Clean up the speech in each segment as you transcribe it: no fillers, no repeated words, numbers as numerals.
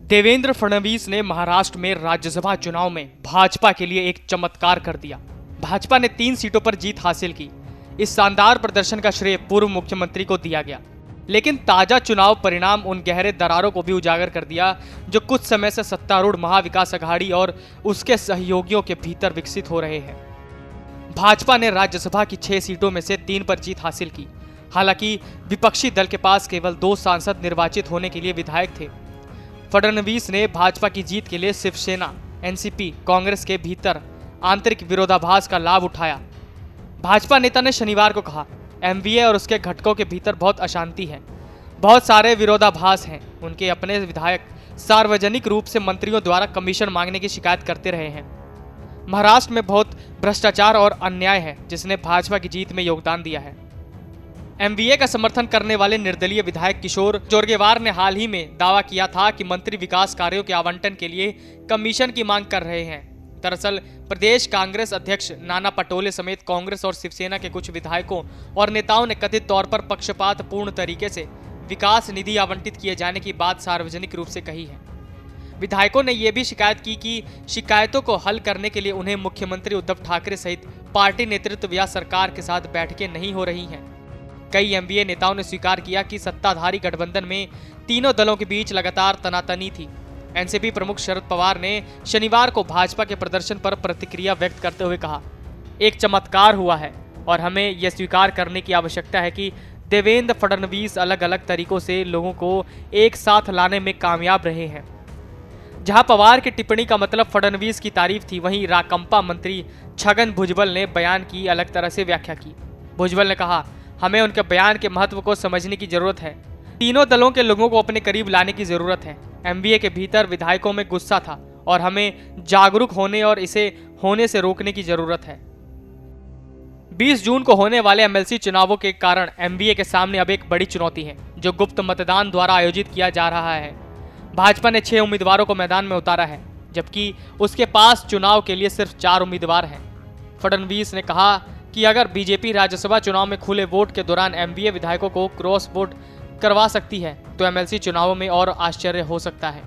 देवेंद्र फडणवीस ने महाराष्ट्र में राज्यसभा चुनाव में भाजपा के लिए एक चमत्कार कर दिया। भाजपा ने 3 सीटों पर जीत हासिल की। इस शानदार प्रदर्शन का श्रेय पूर्व मुख्यमंत्री को दिया गया, लेकिन ताजा चुनाव परिणाम उन गहरे दरारों को भी उजागर कर दिया जो कुछ समय से सत्तारूढ़ महाविकास अघाड़ी और उसके सहयोगियों के भीतर विकसित हो रहे हैं। भाजपा ने राज्यसभा की 6 सीटों में से 3 पर जीत हासिल की। हालांकि विपक्षी दल के पास केवल 2 सांसद निर्वाचित होने के लिए विधायक थे। फडणवीस ने भाजपा की जीत के लिए शिवसेना, एनसीपी, कांग्रेस के भीतर आंतरिक विरोधाभास का लाभ उठाया। भाजपा नेता ने शनिवार को कहा, एमवीए और उसके घटकों के भीतर बहुत अशांति है, बहुत सारे विरोधाभास हैं। उनके अपने विधायक सार्वजनिक रूप से मंत्रियों द्वारा कमीशन मांगने की शिकायत करते रहे हैं। महाराष्ट्र में बहुत भ्रष्टाचार और अन्याय है जिसने भाजपा की जीत में योगदान दिया है। एमवीए का समर्थन करने वाले निर्दलीय विधायक किशोर जोरगेवार ने हाल ही में दावा किया था कि मंत्री विकास कार्यों के आवंटन के लिए कमीशन की मांग कर रहे हैं। दरअसल प्रदेश कांग्रेस अध्यक्ष नाना पटोले समेत कांग्रेस और शिवसेना के कुछ विधायकों और नेताओं ने कथित तौर पर पक्षपातपूर्ण तरीके से विकास निधि आवंटित किए जाने की बात सार्वजनिक रूप से कही है। विधायकों ने यह भी शिकायत की कि शिकायतों को हल करने के लिए उन्हें मुख्यमंत्री उद्धव ठाकरे सहित पार्टी नेतृत्व या सरकार के साथ बैठकें नहीं हो रही हैं। कई एमवीए नेताओं ने स्वीकार किया कि सत्ताधारी गठबंधन में तीनों दलों के बीच लगातार तनातनी थी। एनसीपी प्रमुख शरद पवार ने शनिवार को भाजपा के प्रदर्शन पर प्रतिक्रिया व्यक्त करते हुए कहा, एक चमत्कार हुआ है और हमें यह स्वीकार करने की आवश्यकता है कि देवेंद्र फडणवीस अलग अलग तरीकों से लोगों को एक साथ लाने में कामयाब रहे हैं। जहां पवार की टिप्पणी का मतलब फडणवीस की तारीफ थी, वहीं राकंपा मंत्री छगन भुजबल ने बयान की अलग तरह से व्याख्या की। भुजबल ने कहा, हमें उनके बयान के महत्व को समझने की जरूरत है। तीनों दलों के लोगों को अपने करीब लाने की जरूरत है। एमवीए के भीतर विधायकों में गुस्सा था और हमें जागरूक होने और इसे होने से रोकने की जरूरत है। 20 जून को होने वाले एमएलसी चुनावों के कारण एमवीए के सामने अब एक बड़ी चुनौती है, जो गुप्त मतदान द्वारा आयोजित किया जा रहा है। भाजपा ने 6 उम्मीदवारों को मैदान में उतारा है, जबकि उसके पास चुनाव के लिए सिर्फ 4 उम्मीदवार हैं। फडणवीस ने कहा कि अगर बीजेपी राज्यसभा चुनाव में खुले वोट के दौरान एमवीए विधायकों को क्रॉस वोट करवा सकती है तो एमएलसी चुनावों में और आश्चर्य हो सकता है।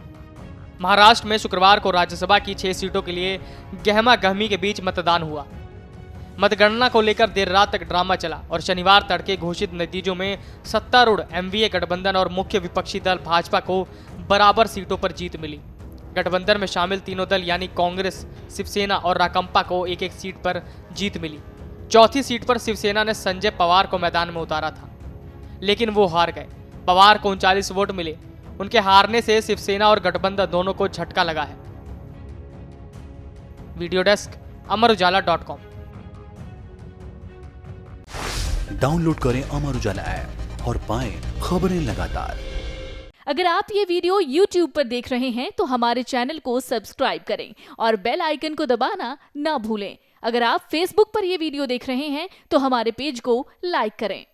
महाराष्ट्र में शुक्रवार को राज्यसभा की 6 सीटों के लिए गहमा गहमी के बीच मतदान हुआ। मतगणना को लेकर देर रात तक ड्रामा चला और शनिवार तड़के घोषित नतीजों में सत्तारूढ़ एमवीए गठबंधन और मुख्य विपक्षी दल भाजपा को बराबर सीटों पर जीत मिली। गठबंधन में शामिल तीनों दल यानी कांग्रेस, शिवसेना और राकंपा को एक एक सीट पर जीत मिली। चौथी सीट पर शिवसेना ने संजय पवार को मैदान में उतारा था, लेकिन वो हार गए। पवार को 39 वोट मिले। उनके हारने से शिवसेना और गठबंधन दोनों को झटका लगा है। Video desk amarujala.com। डाउनलोड करें अमर उजाला ऐप और पाएं खबरें लगातार। अगर आप ये वीडियो YouTube पर देख रहे हैं तो हमारे चैनल को सब्सक्राइब करें और बेल आइकन को दबाना ना भूलें। अगर आप Facebook पर यह वीडियो देख रहे हैं तो हमारे पेज को लाइक करें।